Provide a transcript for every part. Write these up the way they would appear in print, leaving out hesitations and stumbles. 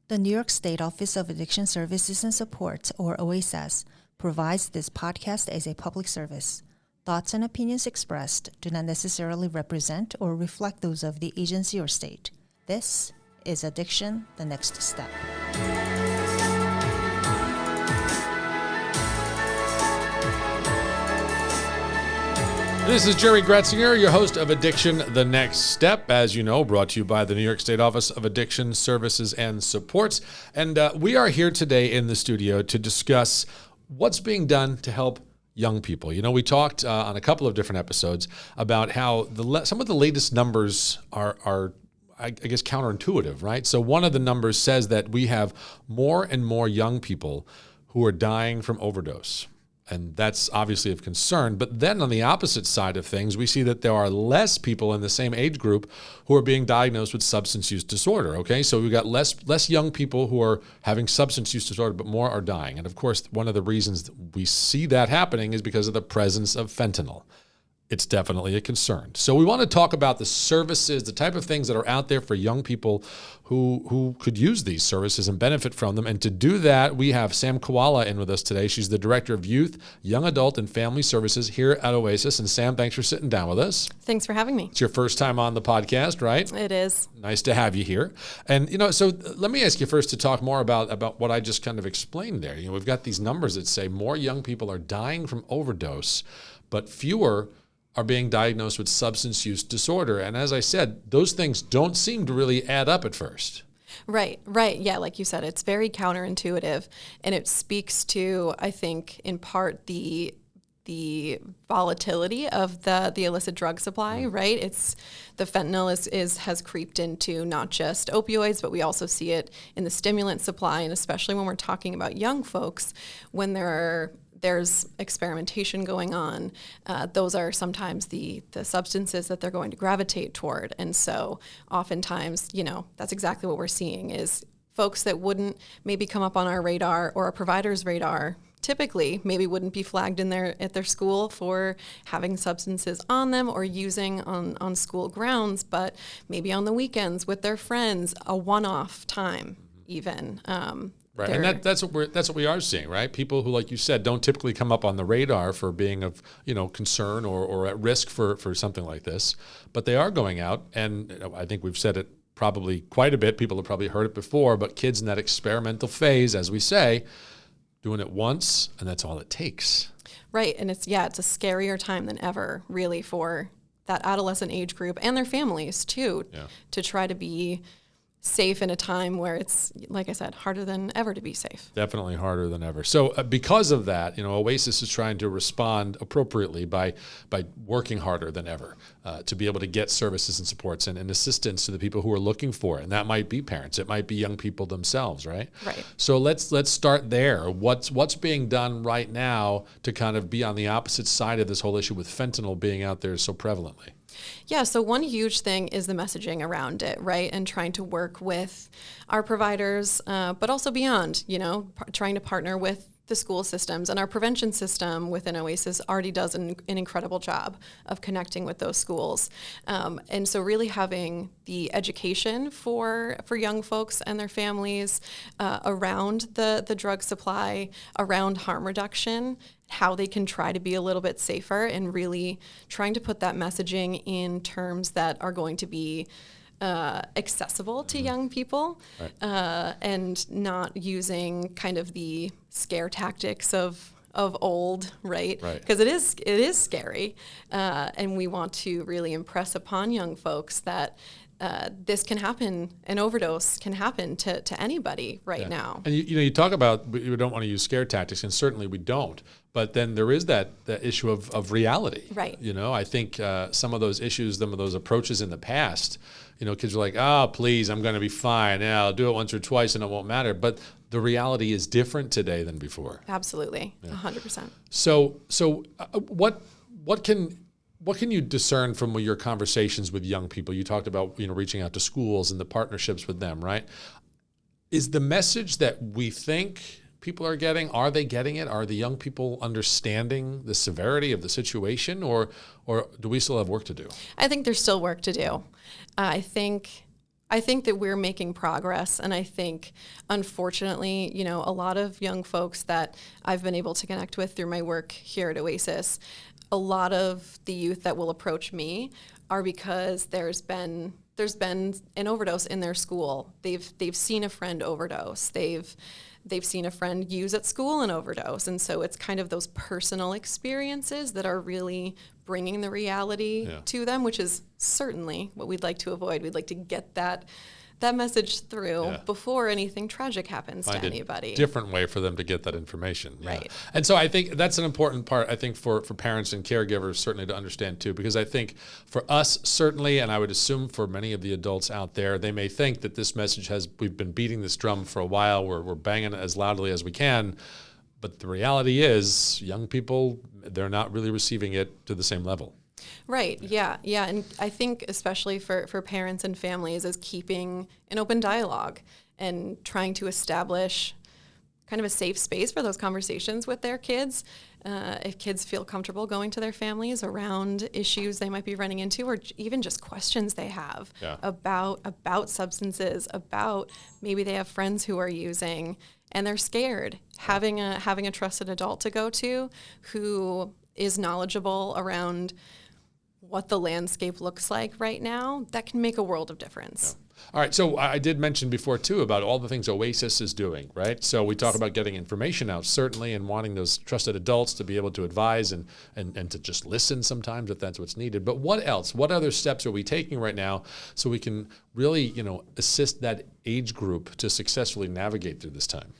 The New York State Office of Addiction Services and Support, or OASAS, provides this podcast as a public service. Thoughts and opinions expressed do not necessarily represent or reflect those of the agency or state. This is Addiction, the Next Step. This is Jerry Gratzinger, your host of Addiction, the Next Step, as you know, brought to you by the New York State Office of Addiction Services and Supports. And we are here today in the studio to discuss what's being done to help young people. You know, we talked on a couple of different episodes about how some of the latest numbers are I guess, counterintuitive, right? So one of the numbers says that we have more and more young people who are dying from overdose. And that's obviously of concern. But then on the opposite side of things, we see that there are less people in the same age group who are being diagnosed with substance use disorder, okay? So we've got less young people who are having substance use disorder, but more are dying. And of course, one of the reasons that we see that happening is because of the presence of fentanyl. It's definitely a concern. So we want to talk about the services, the type of things that are out there for young people who could use these services and benefit from them. And to do that, we have Sam Koala in with us today. She's the Director of Youth, Young Adult, and Family Services here at OASAS. And Sam, thanks for sitting down with us. Thanks for having me. It's your first time on the podcast, right? It is. Nice to have you here. And, you know, so let me ask you first to talk more about what I just kind of explained there. You know, we've got these numbers that say more young people are dying from overdose, but fewer are being diagnosed with substance use disorder. And as I said, those things don't seem to really add up at first. Right. Yeah, like you said, it's very counterintuitive. And it speaks to, I think, in part, the volatility of the illicit drug supply, right? It's the fentanyl has creeped into not just opioids, but we also see it in the stimulant supply. And especially when we're talking about young folks, when there's experimentation going on, those are sometimes the substances that they're going to gravitate toward. And so oftentimes, you know, that's exactly what we're seeing is folks that wouldn't maybe come up on our radar or a provider's radar typically maybe wouldn't be flagged at their school for having substances on them or using on school grounds, but maybe on the weekends with their friends, a one-off time even. Right, and that's what we are seeing, right? People who, like you said, don't typically come up on the radar for being of concern or at risk for something like this, but they are going out, and I think we've said it probably quite a bit. People have probably heard it before, but kids in that experimental phase, as we say, doing it once, and that's all it takes. Right, and it's a scarier time than ever, really, for that adolescent age group and their families too, to try to be safe in a time where it's, like I said, harder than ever to be safe. Definitely harder than ever. So because of that, OASAS is trying to respond appropriately by working harder than ever to be able to get services and supports and assistance to the people who are looking for it. And that might be parents. It might be young people themselves, right? Right. So let's start there. What's being done right now to kind of be on the opposite side of this whole issue with fentanyl being out there so prevalently? Yeah, so one huge thing is the messaging around it, right? And trying to work with our providers, but also beyond, trying to partner with the school systems. And our prevention system within OASAS already does an incredible job of connecting with those schools. And so really having the education for young folks and their families around the drug supply, around harm reduction, how they can try to be a little bit safer, and really trying to put that messaging in terms that are going to be accessible to young people, right. And not using kind of the scare tactics of old, right? Because it is scary, and we want to really impress upon young folks that this can happen, an overdose can happen to anybody now. And you talk about we don't want to use scare tactics, and certainly we don't. But then there is that issue of reality. Right. I think some of those issues, some of those approaches in the past, kids are like, oh, please, I'm going to be fine. Yeah, I'll do it once or twice and it won't matter. But the reality is different today than before. Absolutely, 100%. So what can you discern from your conversations with young people? You talked about reaching out to schools and the partnerships with them, right? Is the message that we think people are getting, are they getting it? Are the young people understanding the severity of the situation, or do we still have work to do? I think there's still work to do. I think I think that we're making progress, and I think, unfortunately, a lot of young folks that I've been able to connect with through my work here at OASAS, a lot of the youth that will approach me are because there's been an overdose in their school. They've seen a friend overdose. They've seen a friend use at school and overdose, and so it's kind of those personal experiences that are really bringing the reality to them, which is certainly what we'd like to avoid. We'd like to get that message through before anything tragic happens to anybody. Different way for them to get that information. Right. And so I think that's an important part, I think, for parents and caregivers certainly to understand too, because I think for us certainly, and I would assume for many of the adults out there, they may think that this message we've been beating this drum for a while, we're banging it as loudly as we can, but the reality is young people, they're not really receiving it to the same level. Right. Yeah. And I think especially for parents and families is keeping an open dialogue and trying to establish kind of a safe space for those conversations with their kids. If kids feel comfortable going to their families around issues they might be running into, or even just questions they have about substances, about maybe they have friends who are using and they're scared, having a trusted adult to go to who is knowledgeable around what the landscape looks like right now, that can make a world of difference. Yeah. All right, so I did mention before too about all the things OASAS is doing, right? So we talk about getting information out certainly and wanting those trusted adults to be able to advise and to just listen sometimes if that's what's needed. But what else? What other steps are we taking right now so we can really, assist that age group to successfully navigate through this time?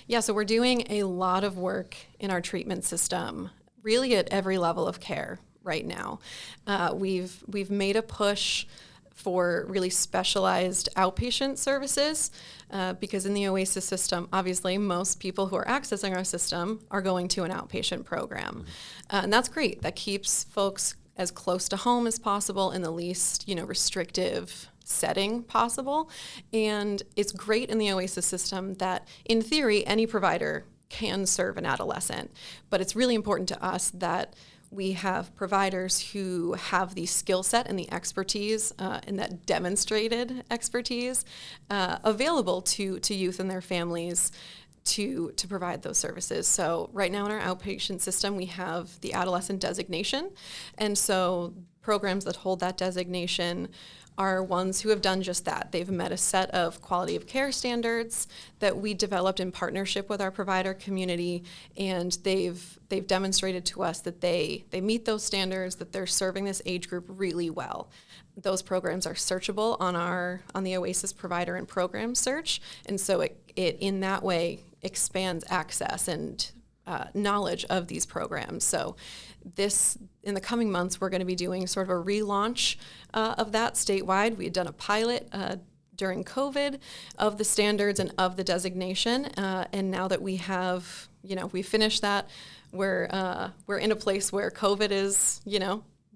Yeah, so we're doing a lot of work in our treatment system, really at every level of care right now. We've made a push for really specialized outpatient services because in the OASAS system, obviously, most people who are accessing our system are going to an outpatient program. And that's great. That keeps folks as close to home as possible in the least, restrictive setting possible. And it's great in the OASAS system that, in theory, any provider can serve an adolescent. But it's really important to us that we have providers who have the skill set and the expertise and that demonstrated expertise available to youth and their families to provide those services. So right now in our outpatient system, we have the adolescent designation. And so programs that hold that designation are ones who have done just that. They've met a set of quality of care standards that we developed in partnership with our provider community, and they've demonstrated to us that they meet those standards, that they're serving this age group really well. Those programs are searchable on the OASAS provider and program search, and so it in that way expands access and knowledge of these programs. So in the coming months, we're going to be doing sort of a relaunch of that statewide. We had done a pilot during COVID of the standards and of the designation. And now that we have, we finished that, we're in a place where COVID is,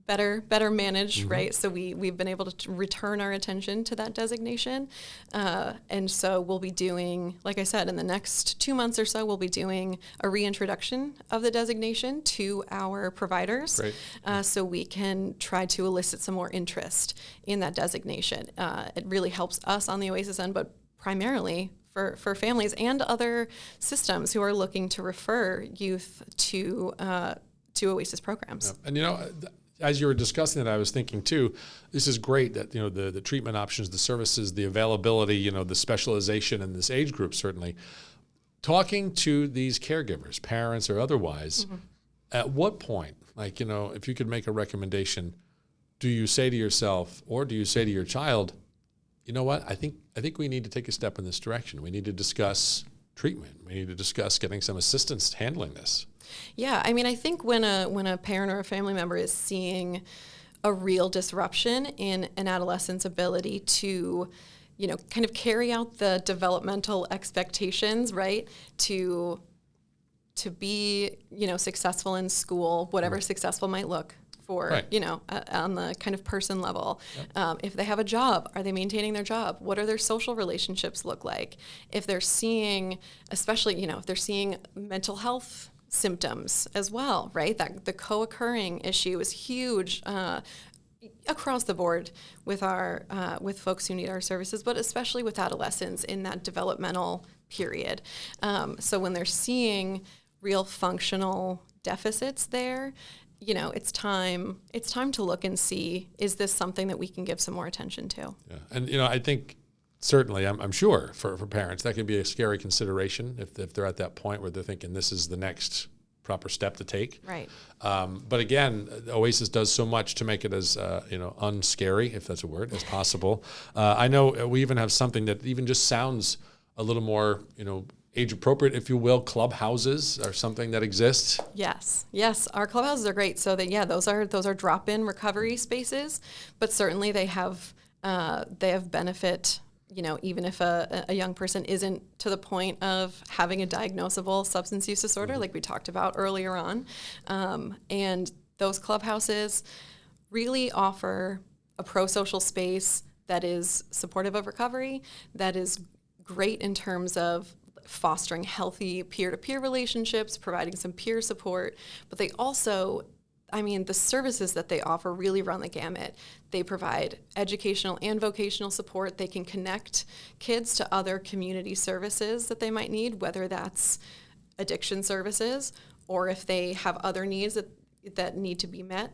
better managed, right? So we've been able to return our attention to that designation. And so we'll be doing, like I said, in the next 2 months or so, we'll be doing a reintroduction of the designation to our providers. So we can try to elicit some more interest in that designation. It really helps us on the OASAS end, but primarily for families and other systems who are looking to refer youth to OASAS programs. Yeah. And as you were discussing it, I was thinking too, this is great that, the treatment options, the services, the availability, the specialization in this age group, certainly. Talking to these caregivers, parents or otherwise, at what point, if you could make a recommendation, do you say to yourself or do you say to your child, you know what, I think we need to take a step in this direction. We need to discuss treatment. We need to discuss getting some assistance handling this. Yeah, I think when a parent or a family member is seeing a real disruption in an adolescent's ability to, kind of carry out the developmental expectations, right, to be, successful in school, whatever successful might look for, on the kind of person level. Yep. If they have a job, are they maintaining their job? What are their social relationships look like? If they're seeing, especially, if they're seeing mental health symptoms as well, right? That the co-occurring issue is huge. across the board with our with folks who need our services, but especially with adolescents in that developmental period. So when they're seeing real functional deficits there, it's time to look and see, is this something that we can give some more attention to? Yeah. And, I think certainly, I'm sure for parents, that can be a scary consideration if they're at that point where they're thinking this is the next proper step to take. Right. But again, OASAS does so much to make it as, unscary, if that's a word, as possible. I know we even have something that even just sounds a little more, age appropriate, if you will. Clubhouses are something that exists. Yes, our clubhouses are great. So those are drop-in recovery spaces, but certainly they have benefit. Even if a young person isn't to the point of having a diagnosable substance use disorder, like we talked about earlier on, and those clubhouses really offer a pro-social space that is supportive of recovery, that is great in terms of fostering healthy peer-to-peer relationships, providing some peer support, but they also, the services that they offer really run the gamut. They provide educational and vocational support. They can connect kids to other community services that they might need, whether that's addiction services or if they have other needs that need to be met.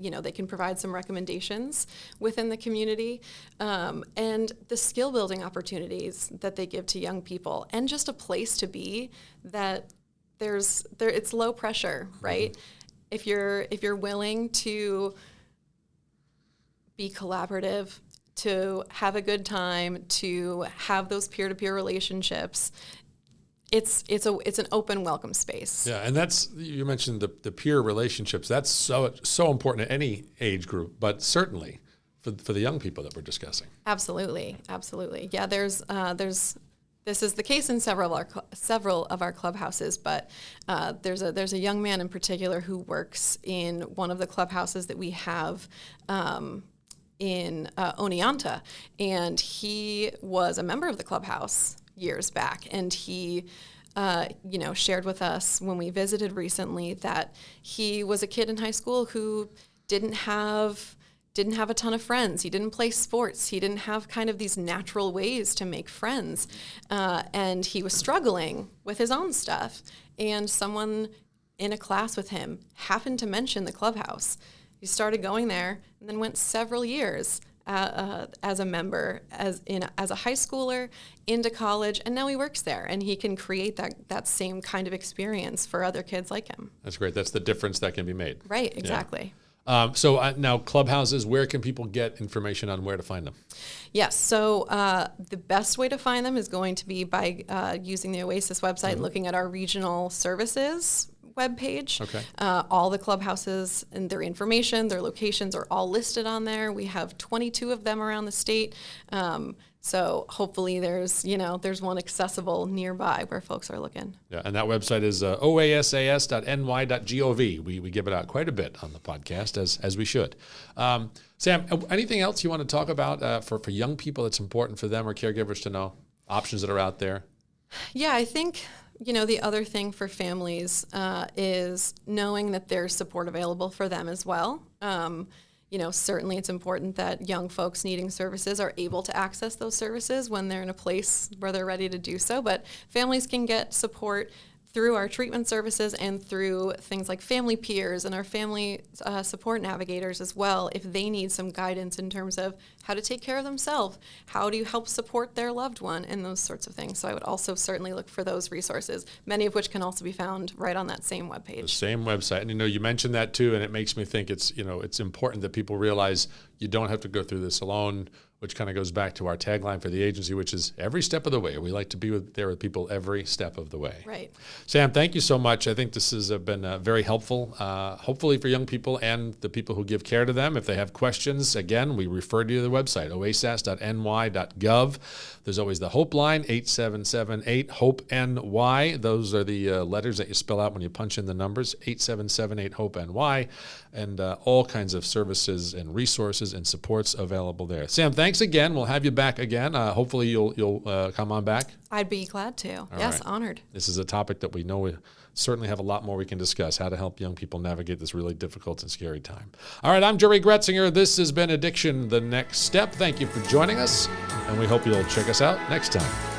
They can provide some recommendations within the community, and the skill building opportunities that they give to young people, and just a place to be that it's low pressure, right? If you're willing to be collaborative, to have a good time, to have those peer-to-peer relationships, it's an open, welcome space. Yeah, and you mentioned the peer relationships. That's so important at any age group, but certainly for the young people that we're discussing. Absolutely. Yeah, this is the case in several of our clubhouses, but there's a young man in particular who works in one of the clubhouses that we have in Oneonta, and he was a member of the clubhouse years back, and he shared with us when we visited recently that he was a kid in high school who didn't have a ton of friends. He didn't play sports. He didn't have kind of these natural ways to make friends. And he was struggling with his own stuff. And someone in a class with him happened to mention the clubhouse. He started going there and then went several years as a member, as a high schooler, into college, and now he works there, and he can create that same kind of experience for other kids like him. That's great. That's the difference that can be made. Right, exactly. Yeah. So now clubhouses, where can people get information on where to find them? Yes, so the best way to find them is going to be by using the OASAS website and looking at our regional services webpage. Okay. All the clubhouses and their information, their locations are all listed on there. We have 22 of them around the state. So hopefully there's one accessible nearby where folks are looking. Yeah, and that website is oasas.ny.gov. We give it out quite a bit on the podcast, as we should. Sam, anything else you want to talk about for young people that's important for them or caregivers to know? Options that are out there? Yeah, I think the other thing for families is knowing that there's support available for them as well. Certainly it's important that young folks needing services are able to access those services when they're in a place where they're ready to do so. But families can get support through our treatment services and through things like family peers and our family support navigators as well, if they need some guidance in terms of how to take care of themselves, how do you help support their loved one, and those sorts of things. So I would also certainly look for those resources, many of which can also be found right on that same webpage. The same website. And you mentioned that too, and it makes me think it's important that people realize you don't have to go through this alone, which kind of goes back to our tagline for the agency, which is every step of the way. We like to be there with people every step of the way. Right. Sam, thank you so much. I think this has been very helpful, hopefully for young people and the people who give care to them. If they have questions, again, we refer you to the website, oasas.ny.gov. There's always the Hope line, 8778-HOPE-NY. Those are the letters that you spell out when you punch in the numbers, 8778-HOPE-NY. and all kinds of services and resources and supports available there. Sam, thanks again. We'll have you back again. Hopefully you'll come on back. I'd be glad to. All yes, right. honored. This is a topic that we know we certainly have a lot more we can discuss, how to help young people navigate this really difficult and scary time. All right, I'm Jerry Gretzinger. This has been Addiction, the Next Step. Thank you for joining us, and we hope you'll check us out next time.